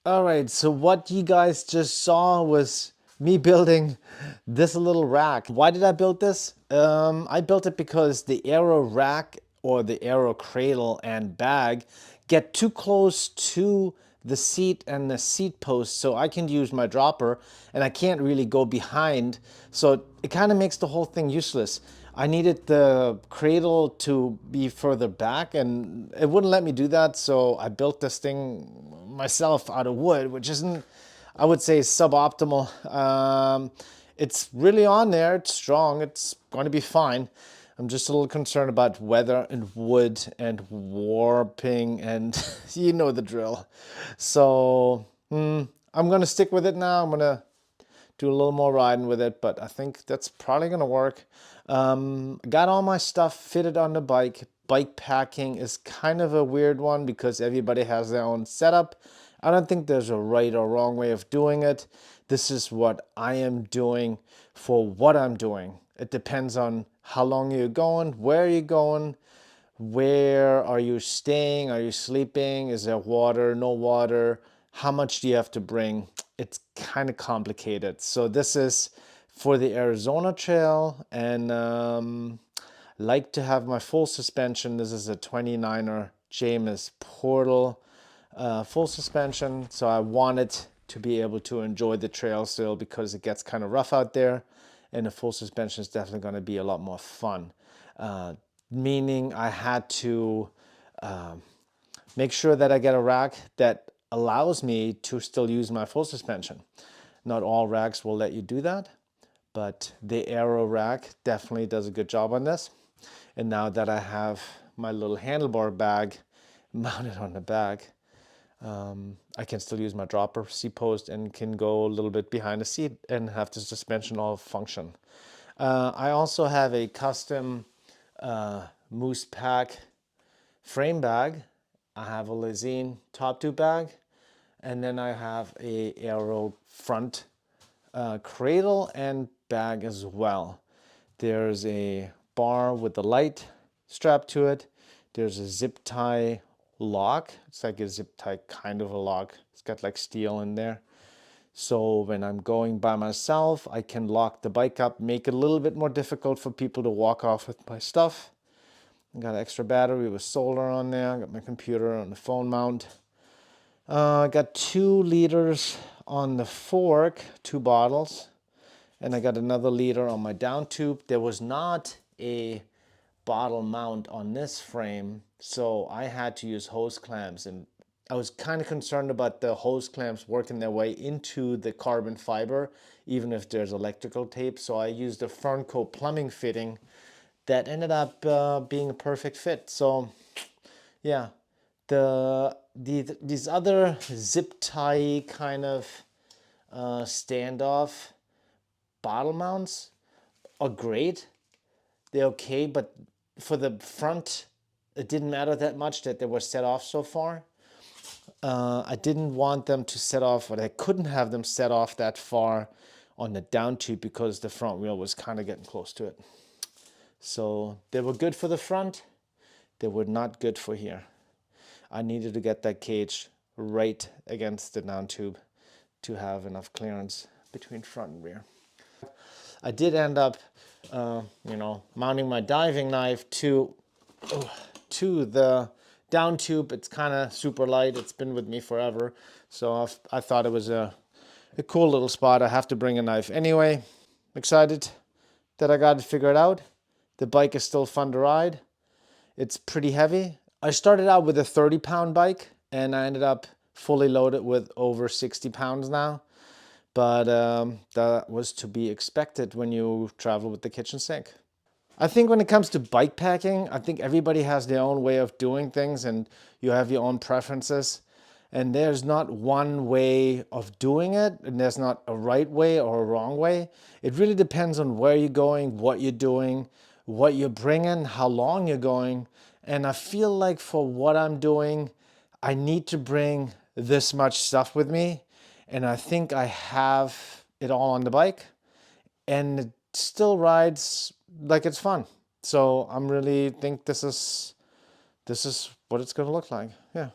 All right, so what you guys just saw was me building this little rack. Why did I build this? I built it because the aero rack or the aero cradle and bag get too close to the seat and the seat post, so I can use my dropper and I can't really go behind, so it kind of makes the whole thing useless. I needed the cradle to be further back and it wouldn't let me do that, so I built this thing myself out of wood, which isn't, I would say, suboptimal. It's really on there, it's strong, it's going to be fine. I'm just a little concerned about weather and wood and warping and you know the drill. So I'm going to stick with it now. I'm going to do a little more riding with it, but I think that's probably gonna work. Got all my stuff fitted on the bike. Bike packing is kind of a weird one because everybody has their own setup. I don't think there's a right or wrong way of doing it. This is what I am doing for what I'm doing. It depends on how long you're going, where you're going, where are you staying, are you sleeping, is there water, no water, how much do you have to bring. It's kind of complicated. So this is for the Arizona trail, and like to have my full suspension. This is a 29er James Portal full suspension, so I wanted to be able to enjoy the trail still because it gets kind of rough out there, and the full suspension is definitely going to be a lot more fun. Meaning I had to make sure that I get a rack that allows me to still use my full suspension. Not all racks will let you do that, but the Aero rack definitely does a good job on this. And now that I have my little handlebar bag mounted on the back, I can still use my dropper seat post and can go a little bit behind the seat and have the suspension all function. I also have a custom Moose Pack frame bag. I have a Lezine top tube bag, and then I have a Aero front cradle and bag as well. There's a bar with the light strapped to it. There's a zip tie lock. It's like a zip tie kind of a lock. It's got like steel in there. So when I'm going by myself, I can lock the bike up, make it a little bit more difficult for people to walk off with my stuff. I got an extra battery with solder on there. I got my computer on the phone mount. I got 2 liters on the fork, 2 bottles, and I got another liter on my down tube. There was not a bottle mount on this frame, so I had to use hose clamps, and I was kind of concerned about the hose clamps working their way into the carbon fiber, even if there's electrical tape. So I used a Fernco plumbing fitting that ended up being a perfect fit. So yeah, these other zip tie kind of standoff bottle mounts are great. They're okay, but for the front, it didn't matter that much that they were set off so far. I didn't want them to set off, or I couldn't have them set off that far on the down tube because the front wheel was kind of getting close to it. So they were good for the front. They were not good for here. I needed to get that cage right against the down tube to have enough clearance between front and rear. I did end up, mounting my diving knife to the down tube. It's kind of super light. It's been with me forever. So I thought it was a cool little spot. I have to bring a knife anyway. Excited that I got it figured out. The bike is still fun to ride. It's pretty heavy. I started out with a 30-pound bike and I ended up fully loaded with over 60 pounds now. But that was to be expected when you travel with the kitchen sink. I think when it comes to bike packing, I think everybody has their own way of doing things and you have your own preferences. And there's not one way of doing it, and there's not a right way or a wrong way. It really depends on where you're going, what you're doing, what you're bringing, how long you're going. And I feel like for what I'm doing, I need to bring this much stuff with me. And I think I have it all on the bike. And it still rides like it's fun. So I'm really think this is what it's gonna look like. Yeah.